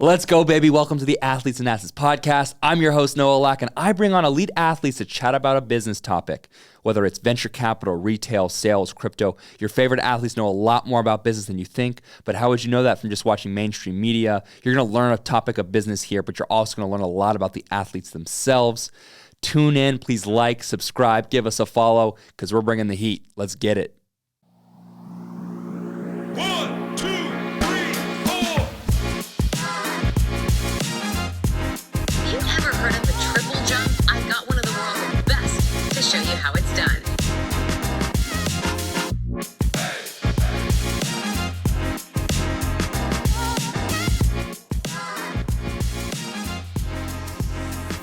Let's go, baby. Welcome to the Athletes and Assets podcast. I'm your host, Noah Lack, and I bring on elite athletes to chat about a business topic. Whether it's venture capital, retail, sales, crypto, your favorite athletes know a lot more about business than you think. But how would you know that from just watching mainstream media? You're going to learn a topic of business here, but you're also going to learn a lot about the athletes themselves. Tune in. Please like, subscribe, give us a follow, because we're bringing the heat. Let's get it. 1, 2, 3, 4. You ever heard of the triple jump? I've got one of the world's best to show you how it's done.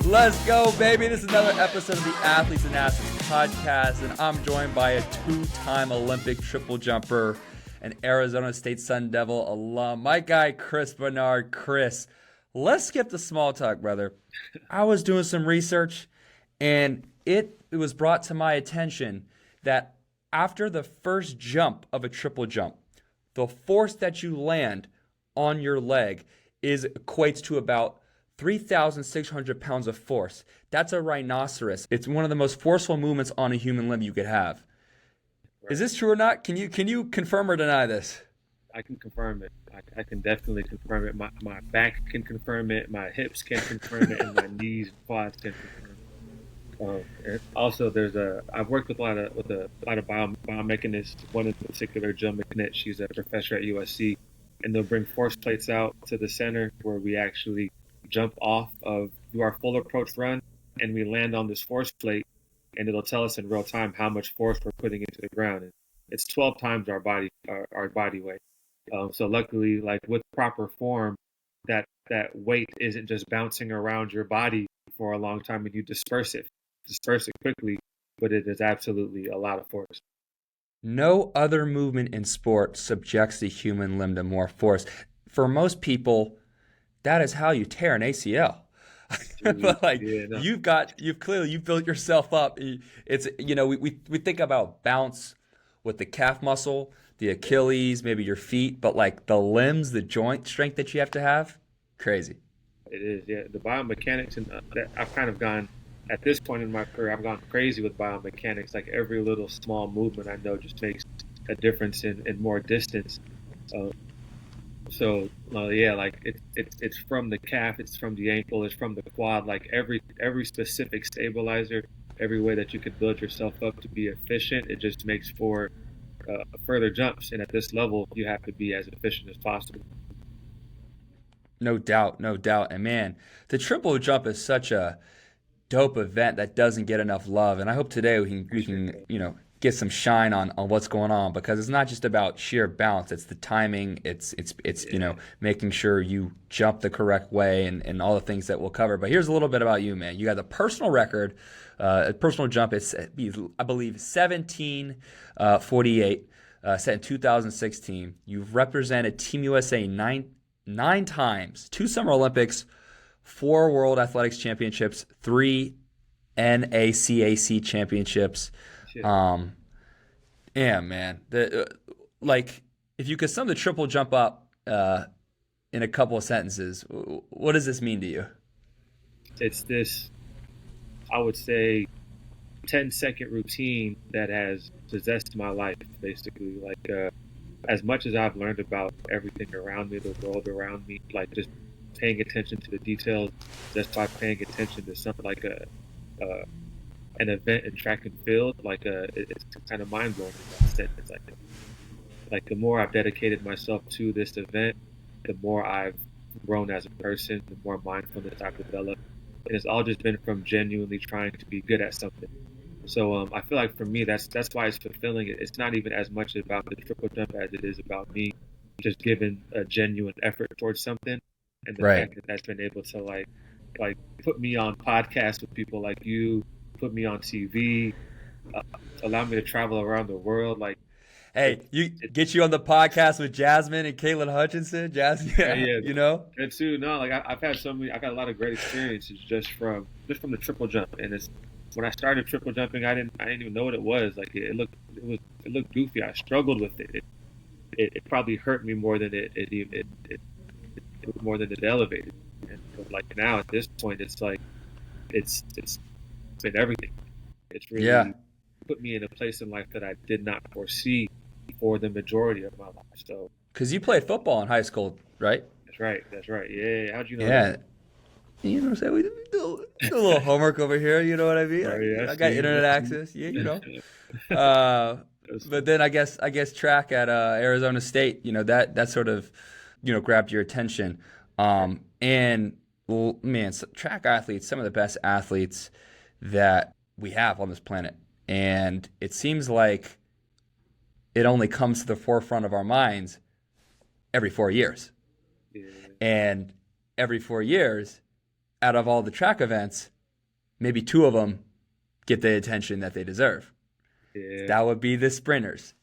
Let's go, baby. This is another episode of the Athletes and Assets podcast, and I'm joined by a two-time Olympic triple jumper, an Arizona State Sun Devil alum, my guy, Benard. Chris, let's skip the small talk, brother. I was doing some research, and it was brought to my attention that after the first jump of a triple jump, the force that you land on your leg equates to about 3,600 pounds of force. That's a rhinoceros. It's one of the most forceful movements on a human limb you could have. Right. Is this true or not? Can you confirm or deny this? I can confirm it. I can definitely confirm it. My back can confirm it. My hips can confirm it, and my knees and quads can confirm it. And also, I've worked with a lot of biomechanists. One in particular, Jill McNitt. She's a professor at USC, and they'll bring force plates out to the center where we actually jump off do our full approach run, and we land on this force plate, and it'll tell us in real time how much force we're putting into the ground. And it's 12 times our body weight. So luckily, like with proper form, that weight isn't just bouncing around your body for a long time and you disperse it quickly, but it is absolutely a lot of force. No other movement in sport subjects the human limb to more force. For most people, that is how you tear an ACL. But you've built yourself up. It's, we think about bounce with the calf muscle, the Achilles, maybe your feet, but like the limbs, the joint strength that you have to have, crazy. It is, yeah. The biomechanics, and I've kind of gone, at this point in my career, I've gone crazy with biomechanics. Like every little small movement I know just makes a difference in more distance. It's from the calf, it's from the ankle, it's from the quad. Like every specific stabilizer, every way that you can build yourself up to be efficient, it just makes for further jumps. And at this level, you have to be as efficient as possible. No doubt. And man, the triple jump is such a dope event that doesn't get enough love. And I hope today we can get some shine on what's going on, because it's not just about sheer bounce. It's the timing. It's making sure you jump the correct way and all the things that we'll cover. But here's a little bit about you, man. You got the personal record, a personal jump. It's, I believe, 17:48, set in 2016. You've represented Team USA nine times, 2 Summer Olympics, 4 World Athletics Championships, 3 NACAC Championships. Yeah, man. If you could sum the triple jump up in a couple of sentences, what does this mean to you? It's this, I would say, 10-second routine that has possessed my life, basically. Like, as much as I've learned about everything around me, the world around me, like just paying attention to the details, just by paying attention to something like an event in track and field, it's kind of mind blowing in that sense. It's like the more I've dedicated myself to this event, the more I've grown as a person, the more mindfulness I've developed, and it's all just been from genuinely trying to be good at something. So I feel like for me, that's why it's fulfilling. It's not even as much about the triple jump as it is about me just giving a genuine effort towards something, and the fact that that's been able to like put me on podcasts with people like you, put me on TV, allow me to travel around the world. Get you on the podcast with Jasmine and Caitlin Hutchinson. Yeah. And too. No, I've had I got a lot of great experiences just from the triple jump. And it's when I started triple jumping, I didn't even know what it was. Like it looked goofy. I struggled with it. It probably hurt me more than it was more than it elevated. And but like now at this point, it's like it's been everything. It's really Yeah. put me in a place in life that I did not foresee for the majority of my life. So Because you played football in high school, right? that's right. That's right. Yeah. How'd you know Yeah. that? You know what I'm saying? We do a little homework over here. You know what I mean? Oh, yeah, I got Steve. internet access. Yeah, you know. But then I guess track at Arizona State, that sort of, grabbed your attention. And well, man, track athletes, some of the best athletes that we have on this planet. And it seems like it only comes to the forefront of our minds every 4 years. Yeah. And every 4 years, out of all the track events, maybe 2 of them get the attention that they deserve. Yeah. That would be the sprinters.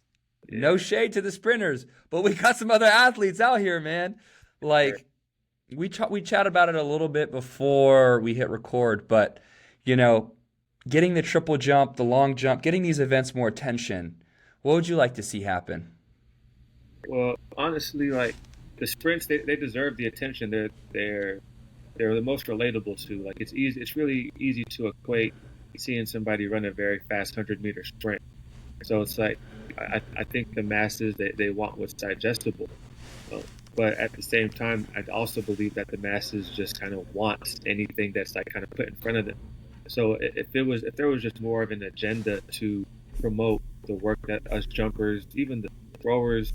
No shade to the sprinters, but we got some other athletes out here, man. Like, we chat about it a little bit before we hit record, but, getting the triple jump, the long jump, getting these events more attention, what would you like to see happen? Well, honestly, like the sprints, they deserve the attention. They're the most relatable to. Like it's really easy to equate seeing somebody run a very fast 100-meter sprint. So it's like I think the masses they want what's digestible, but at the same time, I also believe that the masses just kind of want anything that's like kind of put in front of them. So if there was just more of an agenda to promote the work that us jumpers, even the throwers,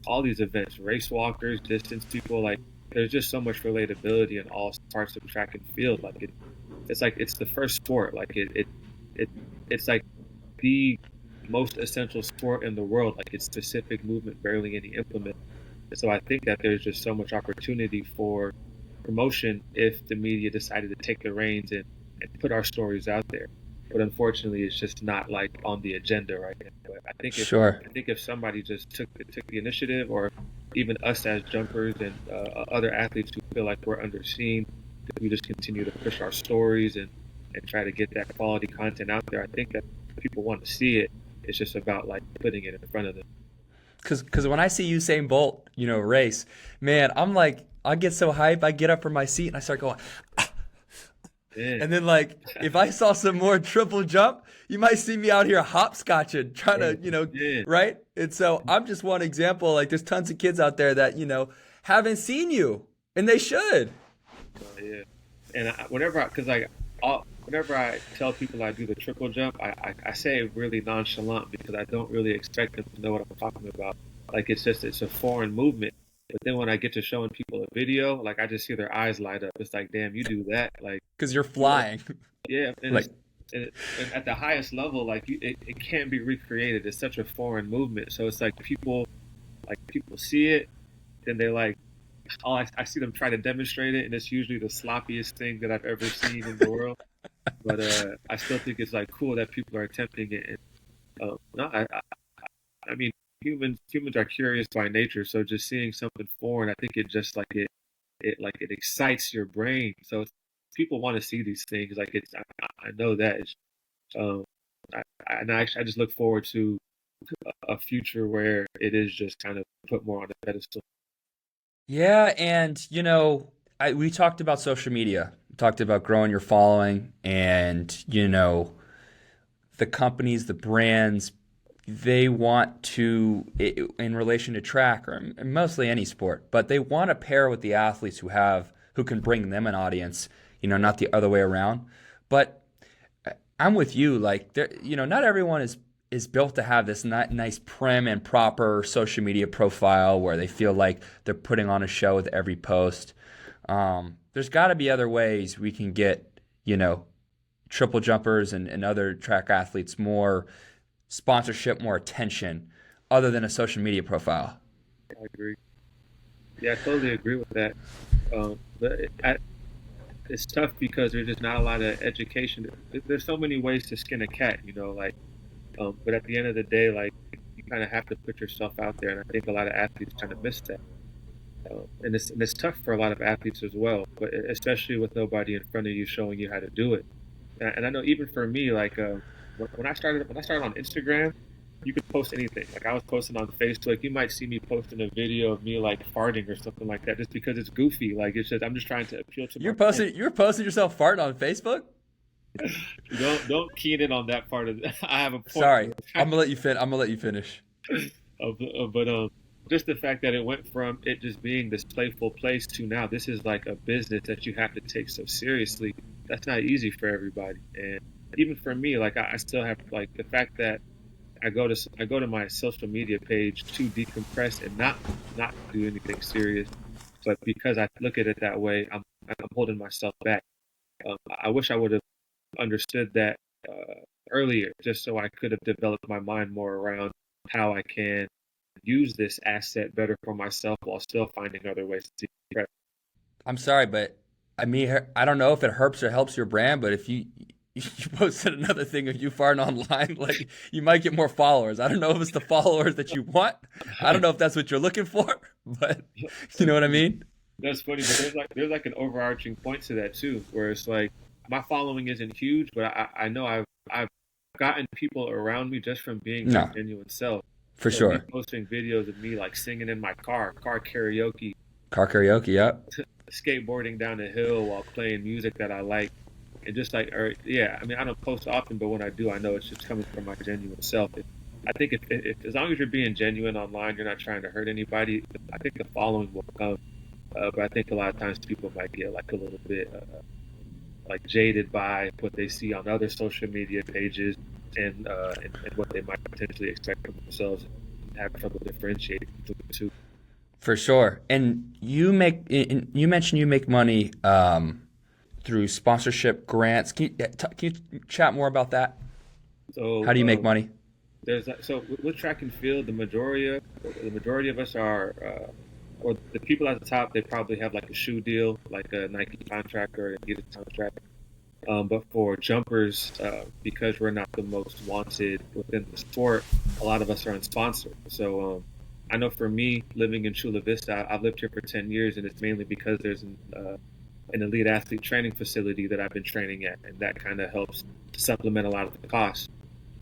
all these events, race walkers, distance people, like there's just so much relatability in all parts of track and field. Like it's the first sport. Like it's like the most essential sport in the world. Like it's specific movement, barely any implement. So I think that there's just so much opportunity for promotion if the media decided to take the reins and put our stories out there. But unfortunately, it's just not like on the agenda right now. But I think if somebody just took the initiative, or even us as jumpers and other athletes who feel like we're underseen, if we just continue to push our stories and try to get that quality content out there, I think that people want to see it. It's just about like putting it in front of them. Because when I see Usain Bolt, race, man, I'm like, I get so hyped. I get up from my seat and I start going, Yeah. and then like, if I saw some more triple jump, you might see me out here hopscotching, trying to, right? And so I'm just one example. Like there's tons of kids out there that, haven't seen you, and they should. Yeah. And whenever I tell people I do the triple jump, I say it really nonchalant because I don't really expect them to know what I'm talking about. Like it's a foreign movement. But then when I get to showing people a video, like I just see their eyes light up. It's like, damn, you do that, like Because you're flying. yeah. And, Like- and at the highest level, like it can't be recreated. It's such a foreign movement. So it's like people see it, then they're like, I see them try to demonstrate it, and it's usually the sloppiest thing that I've ever seen in the world. But I still think it's like cool that people are attempting it. And, no, I mean, humans are curious by nature. So just seeing something foreign, I think it just like it excites your brain. So people want to see these things. Like I know that. I just look forward to a future where it is just kind of put more on a pedestal. Yeah, and we talked about social media. We talked about growing your following, and the companies, the brands, they want to, in relation to track or mostly any sport, but they want to pair with the athletes who can bring them an audience. Not the other way around. But I'm with you. Like, not everyone is built to have this nice prim and proper social media profile where they feel like they're putting on a show with every post. There's got to be other ways we can get, triple jumpers and other track athletes more sponsorship, more attention, other than a social media profile. I agree. Yeah, I totally agree with that. But it's tough because there's just not a lot of education. There's so many ways to skin a cat, but at the end of the day, like you kind of have to put yourself out there, and I think a lot of athletes kind of miss that. And it's tough for a lot of athletes as well, but especially with nobody in front of you showing you how to do it. And I know even for me, like when I started on Instagram, you could post anything. Like I was posting on Facebook, you might see me posting a video of me like farting or something like that, just because it's goofy. Like it's just I'm just trying to appeal to You're my posting yourself farting on Facebook? Don't key in on that part of it. I have a point. Sorry, I'm gonna let you finish. But just the fact that it went from it just being this playful place to now this is like a business that you have to take so seriously. That's not easy for everybody, and even for me, like I still have like the fact that I go to my social media page to decompress and not do anything serious, but because I look at it that way, I'm holding myself back. I wish I would have understood that earlier, just so I could have developed my mind more around how I can use this asset better for myself while still finding other ways to express. I'm sorry, but I mean, I don't know if it hurts or helps your brand, but if you posted another thing of you farting online, like you might get more followers. I don't know if it's the followers that you want. I don't know if that's what you're looking for, but you know what I mean? That's funny, but there's like an overarching point to that too, where it's like my following isn't huge, but I know I've gotten people around me just from being my genuine self. For So sure. me posting videos of me like singing in my car karaoke, Yep. skateboarding down a hill while playing music that I like, and just like, I mean, I don't post often, but when I do, I know it's just coming from my genuine self. I think if as long as you're being genuine online, you're not trying to hurt anybody, I think the following will come. But I think a lot of times people might get like a little bit like jaded by what they see on other social media pages and what they might potentially expect from themselves, and have trouble differentiating between the two. For sure. And you mentioned you make money through sponsorship grants. Can you chat more about that? So how do you make money? So with track and field, the majority of us are, or the people at the top, they probably have like a shoe deal, like a Nike contract or an Adidas contract. But for jumpers, because we're not the most wanted within the sport, a lot of us are unsponsored. So I know for me, living in Chula Vista, I've lived here for 10 years, and it's mainly because there's an elite athlete training facility that I've been training at, and that kind of helps supplement a lot of the costs.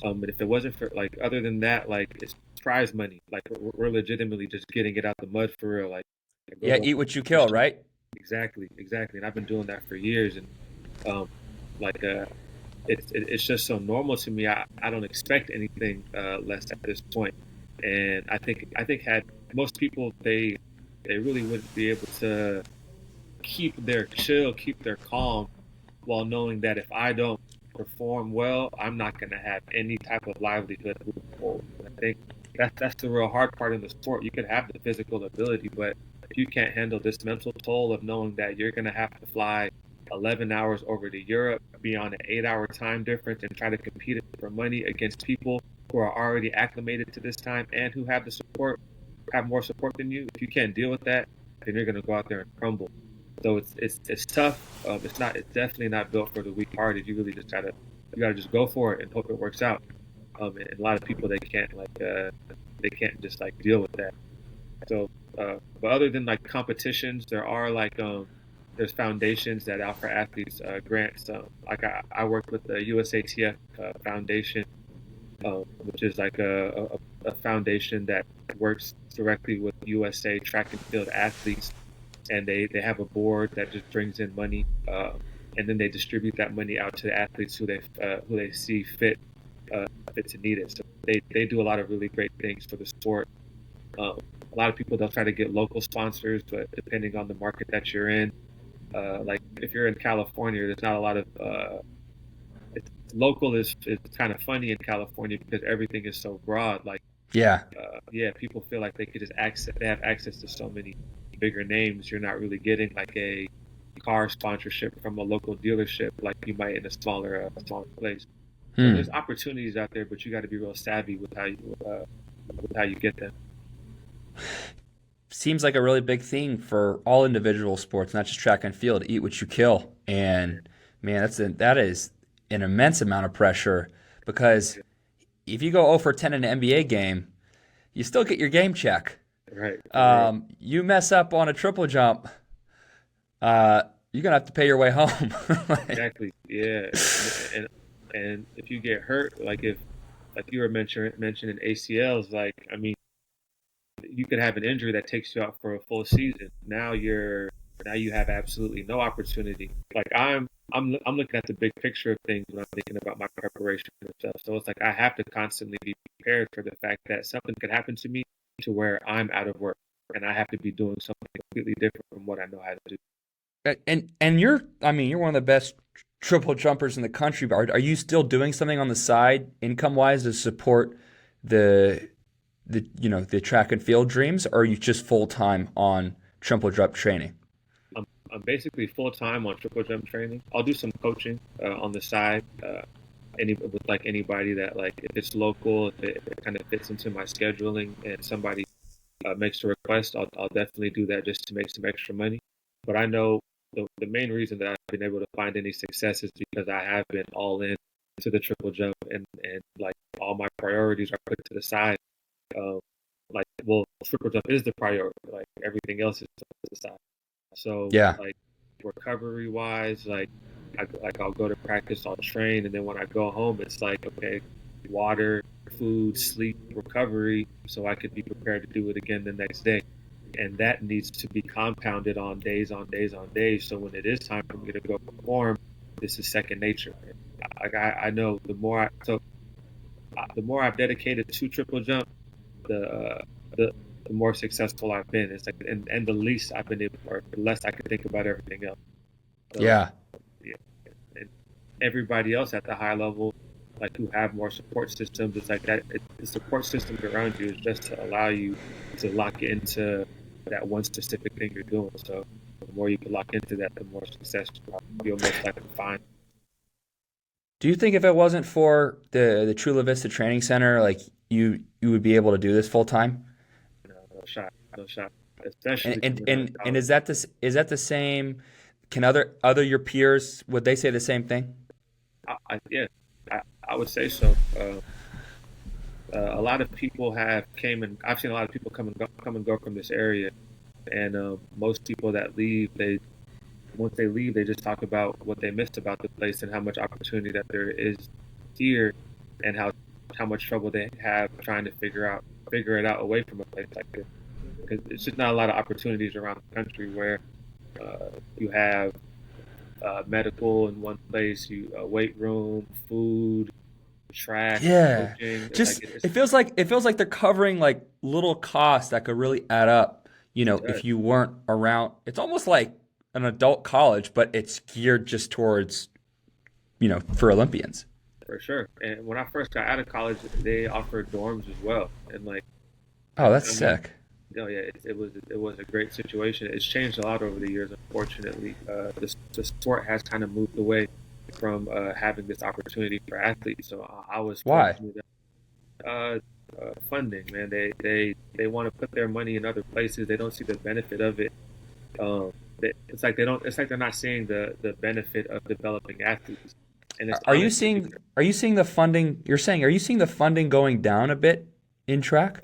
But if it wasn't for, like, other than that, like, it's prize money. Like, we're legitimately just getting it out the mud for real. Like, eat what you kill, right? Exactly. And I've been doing that for years, and it's just so normal to me. I don't expect anything less at this point. And I think had most people, they really wouldn't be able to keep their chill, keep their calm, while knowing that if I don't perform well, I'm not going to have any type of livelihood moving forward. I think that's the real hard part in the sport. You could have the physical ability, but if you can't handle this mental toll of knowing that you're going to have to fly 11 hours over to Europe, be on an 8-hour time difference, and try to compete for money against people who are already acclimated to this time and who have have more support than you. If you can't deal with that, then you're going to go out there and crumble. So it's tough. It's definitely not built for the weak-hearted. You really just gotta just go for it and hope it works out. And a lot of people, they can't just like deal with that. So, but other than like competitions, there are like there's foundations that offer athletes grants. Like I work with the USATF Foundation, which is like a foundation that works directly with USA track and field athletes, and they have a board that just brings in money, and then they distribute that money out to the athletes who they see fit to need it. So they do a lot of really great things for the sport. A lot of people, they'll try to get local sponsors, but depending on the market that you're in, like if you're in California, there's not a lot of local is kind of funny in California because everything is so broad. Like people feel like they have access to so many bigger names. You're not really getting like a car sponsorship from a local dealership like you might in a smaller place. So there's opportunities out there, but you got to be real savvy with how you get them. Seems like a really big thing for all individual sports, not just track and field. Eat what you kill, and man, that is an immense amount of pressure, because if you go 0 for 10 in an NBA game, you still get your game check. Right. You mess up on a triple jump, you're gonna have to pay your way home. Exactly. Yeah. And if you get hurt, like if like you were mentioning ACLs. Like, I mean, you could have an injury that takes you out for a full season. Now you have absolutely no opportunity. Like I'm looking at the big picture of things when I'm thinking about my preparation and stuff. So it's like I have to constantly be prepared for the fact that something could happen to me to where I'm out of work and I have to be doing something completely different from what I know how to do. And you're, I mean, you're one of the best triple jumpers in the country. But are you still doing something on the side, income wise, to support the the track and field dreams, or are you just full time on triple jump training? I'm basically full time on triple jump training. I'll do some coaching on the side. With like anybody that, like, if it's local, if it kind of fits into my scheduling and somebody makes a request, I'll definitely do that just to make some extra money. But I know the main reason that I've been able to find any success is because I have been all in to the triple jump, and like all my priorities are put to the side. Like, well, triple jump is the priority. Like, everything else is to the side. So, Yeah. like, recovery wise, I'll go to practice, I'll train, and then when I go home, it's like, okay, water, food, sleep, recovery, so I could be prepared to do it again the next day. And that needs to be compounded on days on days on days. So when it is time for me to go perform, this is second nature. Like, I know the more I've dedicated to triple jump, the more successful I've been. It's like, and the least I've been able, or the less I can think about everything else. So, Yeah. yeah. And everybody else at the high level, like, who have more support systems, it's like that. The support system around you is just to allow you to lock into that one specific thing you're doing. So the more you can lock into that, the more success you'll most likely find. Do you think if it wasn't for the Chula Vista Training Center, like you would be able to do this full time? No shot, no shot. Especially And is that the same? Can other your peers, would they say the same thing? Yeah, I would say so. A lot of people have came, and I've seen a lot of people come and go from this area, and most people that leave, once they leave, they just talk about what they missed about the place and how much opportunity that there is here, and how much trouble they have trying to figure it out away from a place like this. Because it's just not a lot of opportunities around the country where you have medical in one place, weight room, food, track, Yeah. coaching. Just Like, it feels like they're covering like little costs that could really add up, does. if you weren't around. It's almost like an adult college, but it's geared just towards, for Olympians. For sure. And when I first got out of college, they offered dorms as well. And, like, Oh, that's I mean, sick. yeah, it was a great situation. It's changed a lot over the years, unfortunately. The sport has kind of moved away from having this opportunity for athletes. So I was Why? fortunate that, funding, man. They want to put their money in other places. They don't see the benefit of it. It's like they're not seeing the benefit of developing athletes. And it's Are you honestly, seeing the funding? Are you seeing the funding going down a bit in track?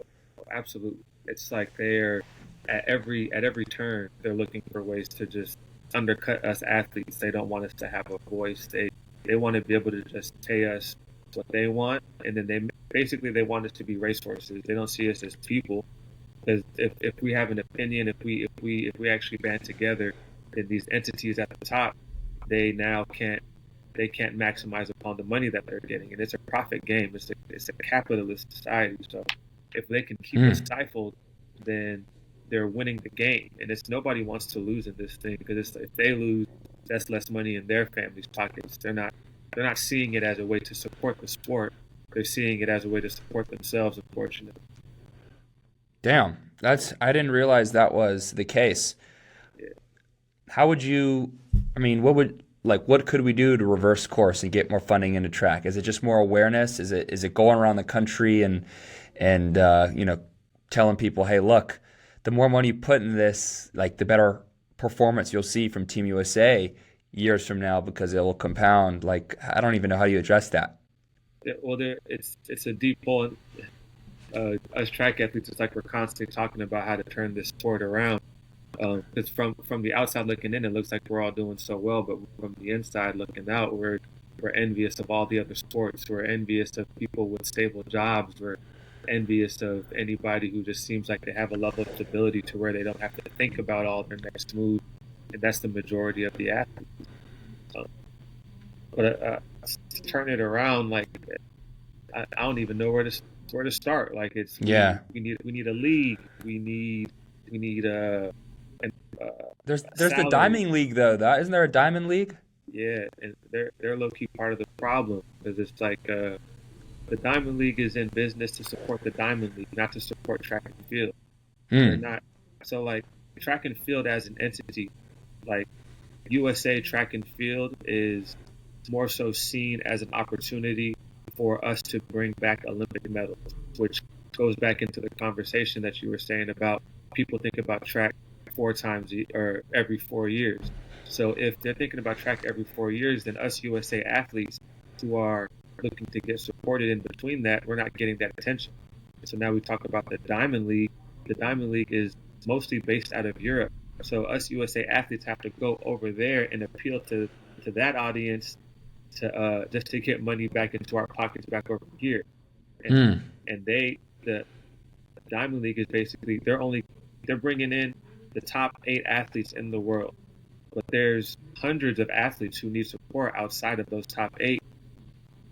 absolutely. It's like they're at every turn they're looking for ways to just undercut us athletes. They don't want us to have a voice. They want to be able to just pay us what they want, and then they want us to be racehorses. They don't see us as people. Because if we have an opinion, if we actually band together, then these entities at the top, they can't maximize upon the money that they're getting, and it's a profit game. It's a capitalist society. So if they can keep us stifled, then they're winning the game. And it's nobody wants to lose in this thing, because if they lose, that's less money in their families' pockets. They're not seeing it as a way to support the sport. They're seeing it as a way to support themselves, unfortunately. Damn, I didn't realize that was the case. Yeah. How would you? I mean, what could we do to reverse course and get more funding into track? Is it just more awareness? Is it going around the country and telling people, hey, look, the more money you put in this, like, the better performance you'll see from Team USA years from now, because it will compound. Like, I don't even know how you address that. Yeah, well, it's a deep hole. As track athletes, it's like we're constantly talking about how to turn this sport around. Because from the outside looking in, it looks like we're all doing so well, but from the inside looking out, we're We're envious of all the other sports. We're envious of people with stable jobs. We're envious of anybody who just seems like they have a level of stability to where they don't have to think about all their next move. And that's the majority of the athletes. But to turn it around, like I don't even know where to start. Like we need a league. We need there's the Diamond League though. Isn't there a Diamond League? Yeah, and they're low key part of the problem because it's like the Diamond League is in business to support the Diamond League, not to support track and field. They're not. So like track and field as an entity, like USA Track and Field is more so seen as an opportunity for us to bring back Olympic medals, which goes back into the conversation that you were saying about people think about track 4 times or every 4 years. So if they're thinking about track every 4 years, then us USA athletes who are looking to get supported in between that, we're not getting that attention. So now we talk about the Diamond League. The Diamond League is mostly based out of Europe. So us USA athletes have to go over there and appeal to that audience to just to get money back into our pockets back over here. And the Diamond League is basically they're bringing in the top 8 athletes in the world, but there's hundreds of athletes who need support outside of those top 8.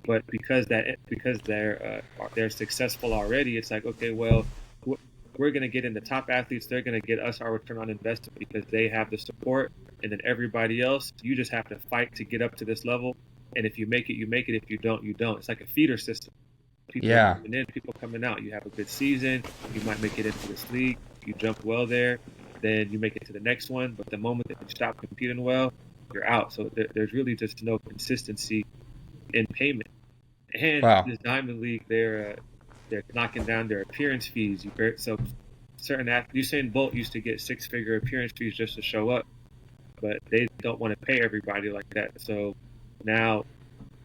But because they're successful already, it's like, okay, well, we're going to get in the top athletes. They're going to get us our return on investment because they have the support, and then everybody else, you just have to fight to get up to this level. And if you make it, you make it. If you don't, you don't. It's like a feeder system. People coming in, people coming out. You have a good season. You might make it into this league. You jump well there. Then you make it to the next one. But the moment that you stop competing well, you're out. So there's really just no consistency in payment. And this Diamond League, they're knocking down their appearance fees. So certain athletes, Usain Bolt used to get 6-figure appearance fees just to show up, but they don't want to pay everybody like that. So now,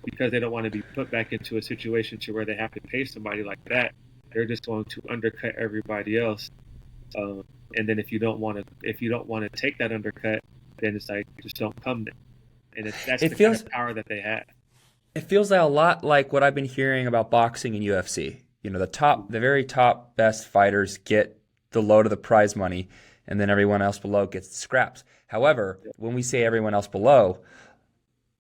because they don't want to be put back into a situation to where they have to pay somebody like that, they're just going to undercut everybody else. And then if you don't want to take that undercut, then it's like just don't come there. And that's the kind of power that they have. It feels like a lot like what I've been hearing about boxing and UFC. You know, the very top best fighters get the load of the prize money, and then everyone else below gets the scraps. However, when we say everyone else below,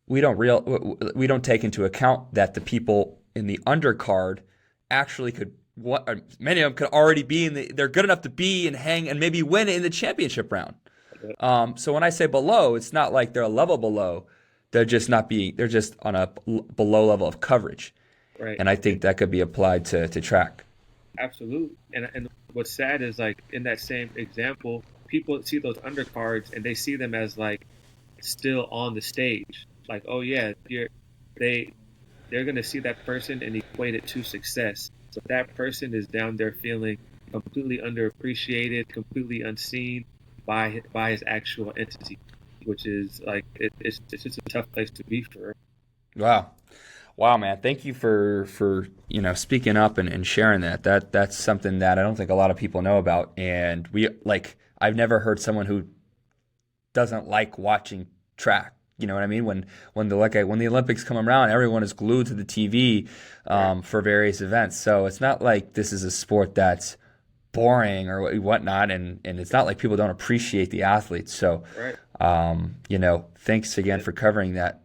we don't take into account that the people in the undercard actually many of them could already be they're good enough to be and hang and maybe win in the championship round. So when I say below, it's not like they're a level below. They're just on a below level of coverage. Right. And I think that could be applied to track. Absolutely. And what's sad is, like, in that same example, people see those undercards and they see them as like still on the stage. Like, oh yeah, they're going to see that person and equate it to success. So that person is down there feeling completely underappreciated, completely unseen by his actual entity, which is like it's just a tough place to be for. Wow, man! Thank you for speaking up and sharing that. That's something that I don't think a lot of people know about. And I've never heard someone who doesn't like watching track. You know what I mean? When the Olympics come around, everyone is glued to the TV for various events. So it's not like this is a sport that's boring or whatnot, and it's not like people don't appreciate the athletes. So, thanks again for covering that.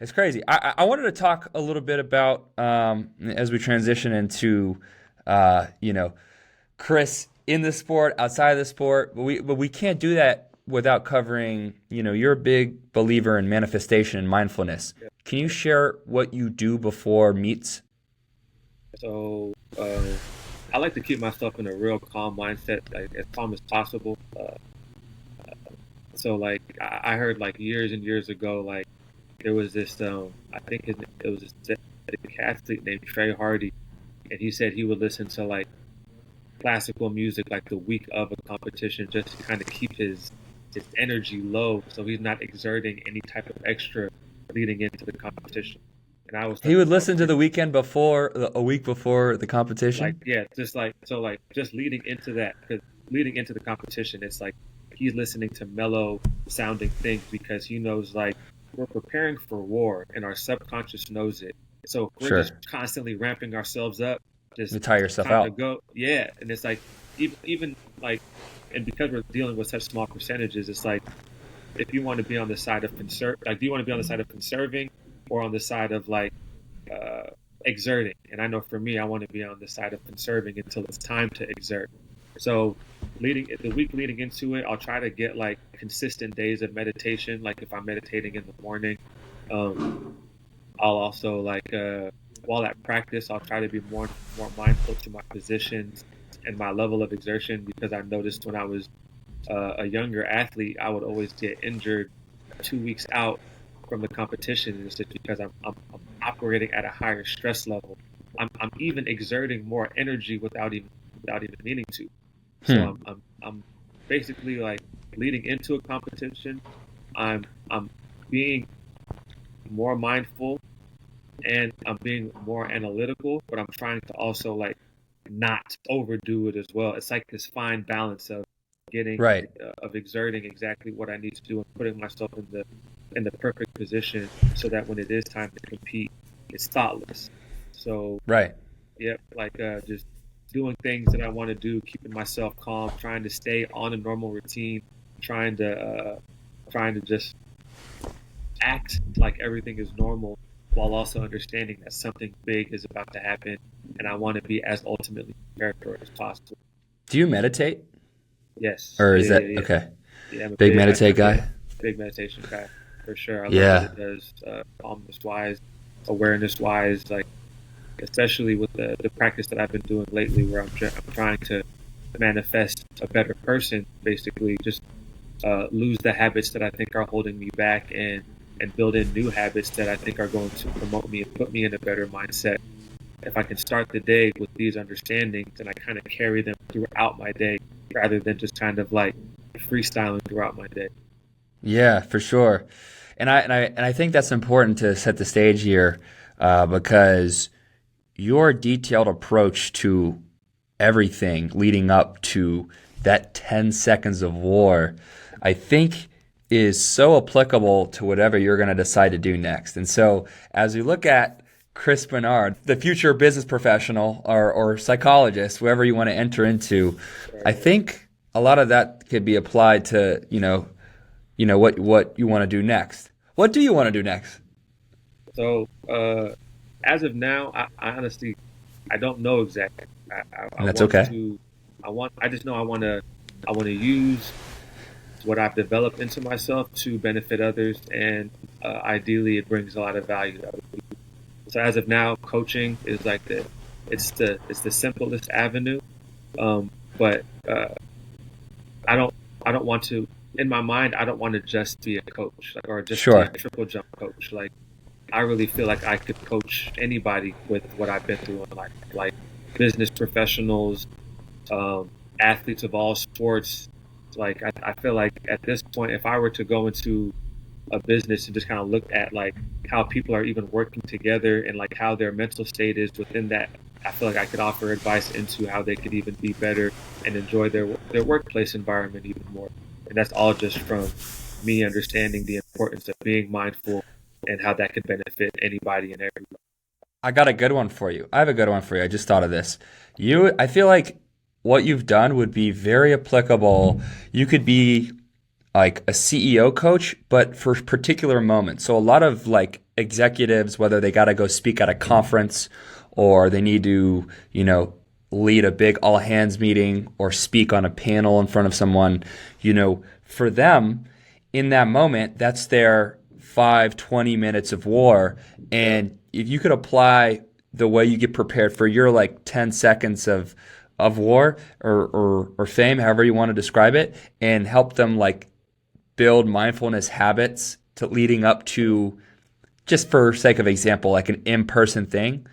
It's crazy. I wanted to talk a little bit about as we transition into Chris in the sport, outside of the sport, but we can't do that without covering, you're a big believer in manifestation and mindfulness. Yeah. Can you share what you do before meets? So I like to keep myself in a real calm mindset, like as calm as possible. So like I heard like years and years ago, like there was this I think it was this athlete named Trey Hardy, and he said he would listen to like classical music like the week of a competition just to kind of keep his energy low, so he's not exerting any type of extra leading into the competition. And he would listen to the weekend before, a week before the competition. Just leading into that, because leading into the competition, it's like he's listening to mellow sounding things because he knows like we're preparing for war and our subconscious knows it. So if we're just constantly ramping ourselves up, just you tire yourself time out. to go. Yeah. And it's like, even like, and because we're dealing with such small percentages, it's like, if you want to be on the side of do you want to be on the side of conserving or on the side of like, exerting? And I know for me, I want to be on the side of conserving until it's time to exert. So the week leading into it, I'll try to get like consistent days of meditation. Like if I'm meditating in the morning, I'll also like, while at practice, I'll try to be more mindful to my positions and my level of exertion, because I noticed when I was a younger athlete, I would always get injured 2 weeks out from the competition, and it's just because I'm operating at a higher stress level. I'm even exerting more energy without even meaning to. So I'm basically like leading into a competition, I'm being more mindful and I'm being more analytical, but I'm trying to also like not overdo it as well. It's like this fine balance of getting of exerting exactly what I need to do and putting myself in the perfect position so that when it is time to compete, it's thoughtless. So just doing things that I want to do, keeping myself calm, trying to stay on a normal routine, trying to just act like everything is normal, while also understanding that something big is about to happen, and I want to be as ultimately prepared for it as possible. Do you meditate? Yes. Or is that okay? Yeah, I'm a big meditate guy. Big meditation guy, for sure. I love what it does, calmness wise, awareness wise, like especially with the practice that I've been doing lately, where I'm trying to manifest a better person, basically just lose the habits that I think are holding me back and build in new habits that I think are going to promote me and put me in a better mindset. If I can start the day with these understandings, and I kind of carry them throughout my day rather than just kind of like freestyling throughout my day. Yeah, for sure. And I think that's important to set the stage here, because your detailed approach to everything leading up to that 10 seconds of war, I think is so applicable to whatever you're going to decide to do next. And so as we look at Chris Benard, the future business professional or psychologist, whoever you want to enter into, I think a lot of that could be applied to, what you want to do next. What do you want to do next? So, as of now, I honestly, I don't know exactly. That's okay. I just know I want to use what I've developed into myself to benefit others, and ideally, it brings a lot of value to other people. So, as of now, coaching is like it's the simplest avenue, but I don't want to. In my mind, I don't want to just be a coach, or just be a triple jump coach. Like, I really feel like I could coach anybody with what I've been through in life, like business professionals, athletes of all sports. Like, I feel like at this point, if I were to go into a business and just kind of look at like how people are even working together and like how their mental state is within that, I feel like I could offer advice into how they could even be better and enjoy their workplace environment even more. And that's all just from me understanding the importance of being mindful and how that could benefit anybody and everybody. I got a good one for you. I have a good one for you. I just thought of this. I feel like what you've done would be very applicable. You could be like a CEO coach, but for particular moments. So a lot of like executives, whether they got to go speak at a conference or they need to, lead a big all hands meeting or speak on a panel in front of someone, for them in that moment, that's their 20 minutes of war. And if you could apply the way you get prepared for your like 10 seconds of war or fame, however you want to describe it, and help them like build mindfulness habits to leading up to, just for sake of example, like an in-person thing,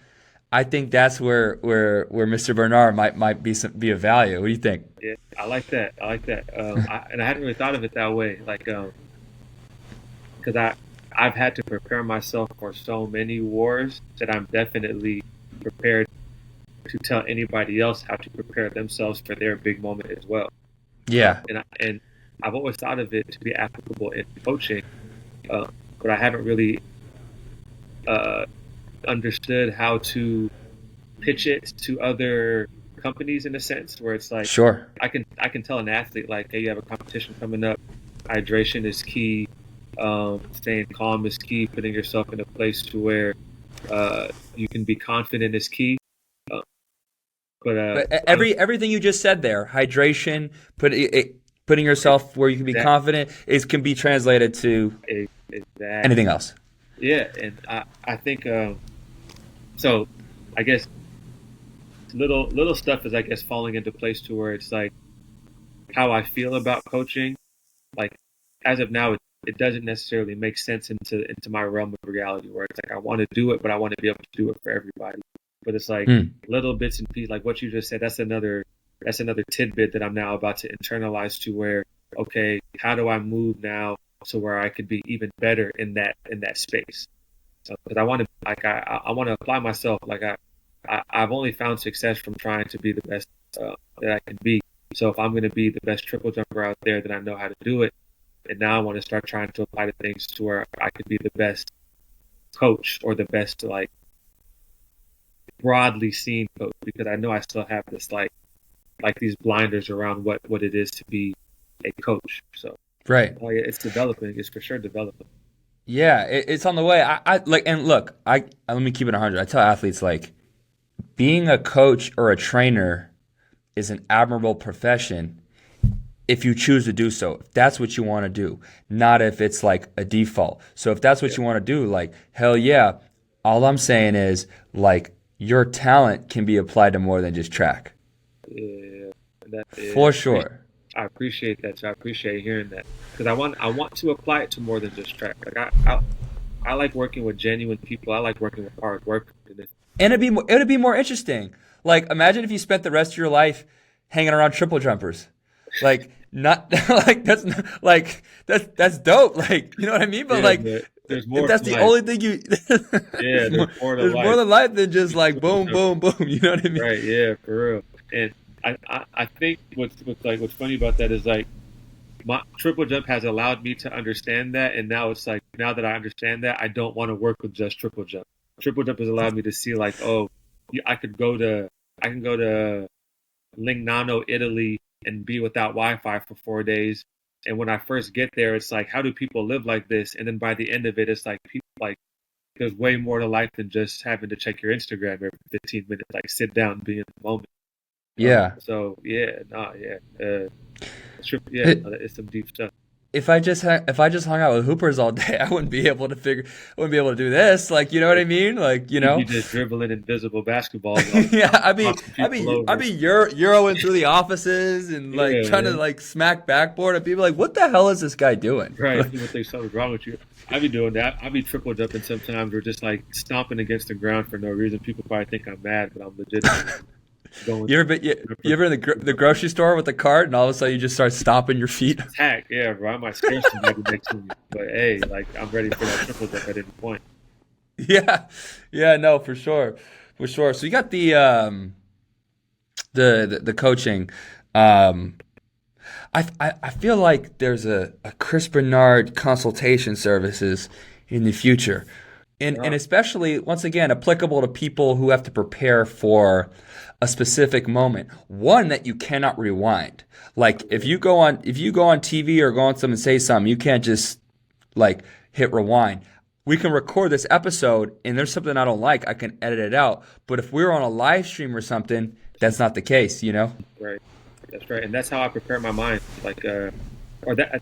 I think that's where Mr. Benard might be of value. What do you think? Yeah, I like that. And I hadn't really thought of it that way. Like, because I've had to prepare myself for so many wars that I'm definitely prepared to tell anybody else how to prepare themselves for their big moment as well. Yeah. And I've always thought of it to be applicable in coaching, but I haven't really understood how to pitch it to other companies in a sense where it's like, Sure. I can tell an athlete like, hey, you have a competition coming up. Hydration is key. Staying calm is key. Putting yourself in a place to where you can be confident is key. But everything you just said there, hydration, putting yourself where you can be confident, can be translated to anything else. Yeah, and I think so. I guess little stuff is, I guess, falling into place to where it's like how I feel about coaching. Like as of now, it doesn't necessarily make sense into my realm of reality where it's like I want to do it, but I want to be able to do it for everybody. But it's like little bits and pieces, like what you just said. That's another tidbit that I'm now about to internalize to where, okay, how do I move now to where I could be even better in that space? Because I want to, like, I want to apply myself. Like I've only found success from trying to be the best that I can be. So if I'm going to be the best triple jumper out there, then I know how to do it. And now I want to start trying to apply the things to where I could be the best coach or the best, like, broadly seen coach, because I know I still have this like these blinders around what it is to be a coach. So right, it's developing. It's for sure developing. Yeah, it's on the way. I like, and look, let me keep it 100. I tell athletes, like, being a coach or a trainer is an admirable profession if you choose to do so. If that's what you want to do, not if it's like a default. So if that's what you want to do, like, hell yeah. All I'm saying is, like, your talent can be applied to more than just track. Yeah, for sure. I appreciate that. So I appreciate hearing that, because I want to apply it to more than just track. Like I like working with genuine people. I like working with hard work. And it'd be more interesting. Like, imagine if you spent the rest of your life hanging around triple jumpers. Like, not like that's dope. Like, you know what I mean? But like, there's more. If that's the only thing you, there's more to there's life. more to life than just like boom, boom, boom. You know what I mean? Right? Yeah, for real. And I think what's funny about that is, like, my triple jump has allowed me to understand that, and now it's like, now that I understand that, I don't want to work with just triple jump. Triple jump has allowed me to see, like, oh, I can go to Lignano, Italy, and be without Wi-Fi for 4 days. And when I first get there, it's like, how do people live like this? And then by the end of it, it's like, people, like, there's way more to life than just having to check your Instagram every 15 minutes. Like, sit down and be in the moment. Yeah. It's some deep stuff. If I just hung out with hoopers all day, I wouldn't be able to do this. Like, you know what I mean? Like, you know, you just dribbling invisible basketballs. Yeah, I'd be euroing through the offices and like trying to like smack backboard, and people like, what the hell is this guy doing? Right, people think something's wrong with you. I'd be doing that. I'd be triple jumping sometimes, or just like stomping against the ground for no reason. People probably think I'm mad, but I'm legit. You ever in the grocery store with the cart, and all of a sudden you just start stomping your feet? Heck, yeah, bro. I might scare somebody next to me, but hey, like, I'm ready for that triple jump at any point. Yeah, no, for sure. So you got the coaching. I feel like there's a Chris Benard consultation services in the future, and especially, once again, applicable to people who have to prepare for a specific moment, one that you cannot rewind. Like, if you go on TV or go on something and say something, you can't just like hit rewind. We can record this episode, and there's something I don't like, I can edit it out. But if we're on a live stream or something, that's not the case, you know? Right. That's right. And that's how I prepare my mind. Like,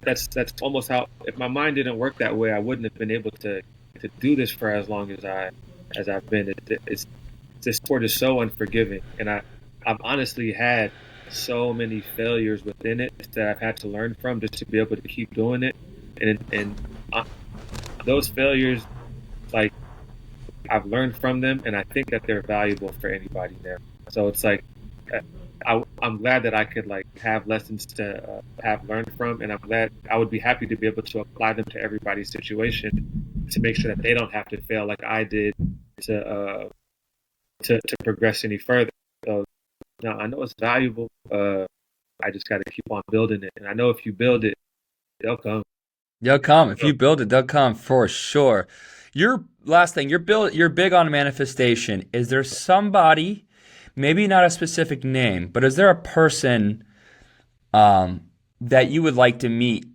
that's almost how, if my mind didn't work that way, I wouldn't have been able to do this for as long as I've been. This sport is so unforgiving, and I've honestly had so many failures within it that I've had to learn from just to be able to keep doing it. And those failures, like, I've learned from them, and I think that they're valuable for anybody there. So it's like, I'm glad that I could, like, have lessons to have learned from, and I'm glad, I would be happy to be able to apply them to everybody's situation to make sure that they don't have to fail like I did to progress any further. So now I know it's valuable. I just got to keep on building it, and I know if you build it, They'll come. They'll come. If you build it, they'll come for sure. Your last thing, you're big on manifestation. Is there somebody, maybe not a specific name, but is there a person that you would like to meet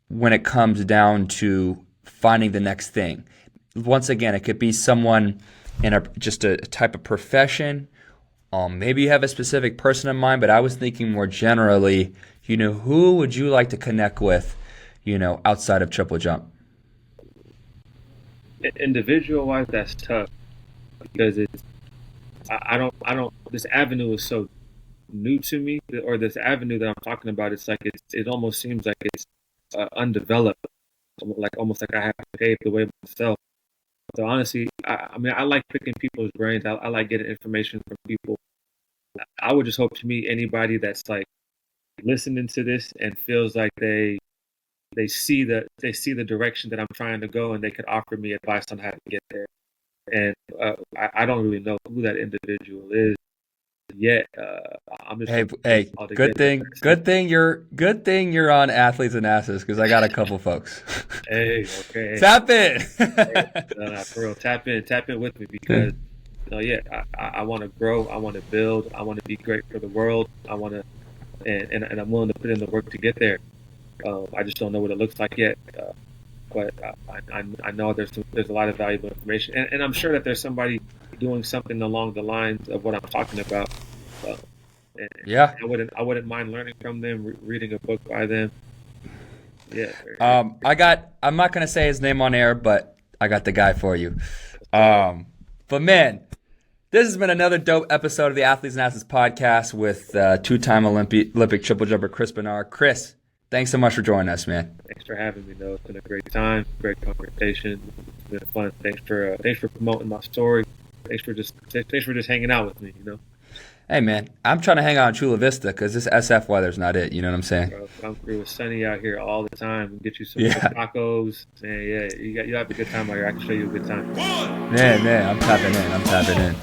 when it comes down to finding the next thing? Once again, it could be someone in just a type of profession. Maybe you have a specific person in mind, but I was thinking more generally, who would you like to connect with, outside of triple jump? Individual-wise, that's tough because I don't, this avenue is so new to me, or this avenue that I'm talking about, it's like, it almost seems like it's undeveloped, almost like I have to pave the way myself. So honestly, I mean, I like picking people's brains. I like getting information from people. I would just hope to meet anybody that's like listening to this and feels like they see the direction that I'm trying to go, and they could offer me advice on how to get there. And I don't really know who that individual is yet. I'm just hey, good thing you're on Athletes and Asses, because I got a couple folks. Hey, okay. Tap in. For real, tap in with me, because I want to grow, I want to build, I want to be great for the world. I want to, and I'm willing to put in the work to get there. I just don't know what it looks like yet. But I know there's a lot of valuable information, and I'm sure that there's somebody doing something along the lines of what I'm talking about. Yeah, I wouldn't mind learning from them, reading a book by them. Yeah. I'm not gonna say his name on air, but I got the guy for you. But man, this has been another dope episode of the Athletes and Asses podcast with two-time Olympic triple jumper Chris Benard. Chris, thanks so much for joining us, man. Thanks for having me, though. It's been a great time, great conversation. It's been fun. Thanks for promoting my story. Thanks for just hanging out with me. Hey, man, I'm trying to hang out in Chula Vista because this SF weather's not it. You know what I'm saying? Bro, come through. It's sunny out here all the time. We'll get you some tacos. And you have a good time out here. I can show you a good time. Man, I'm tapping in.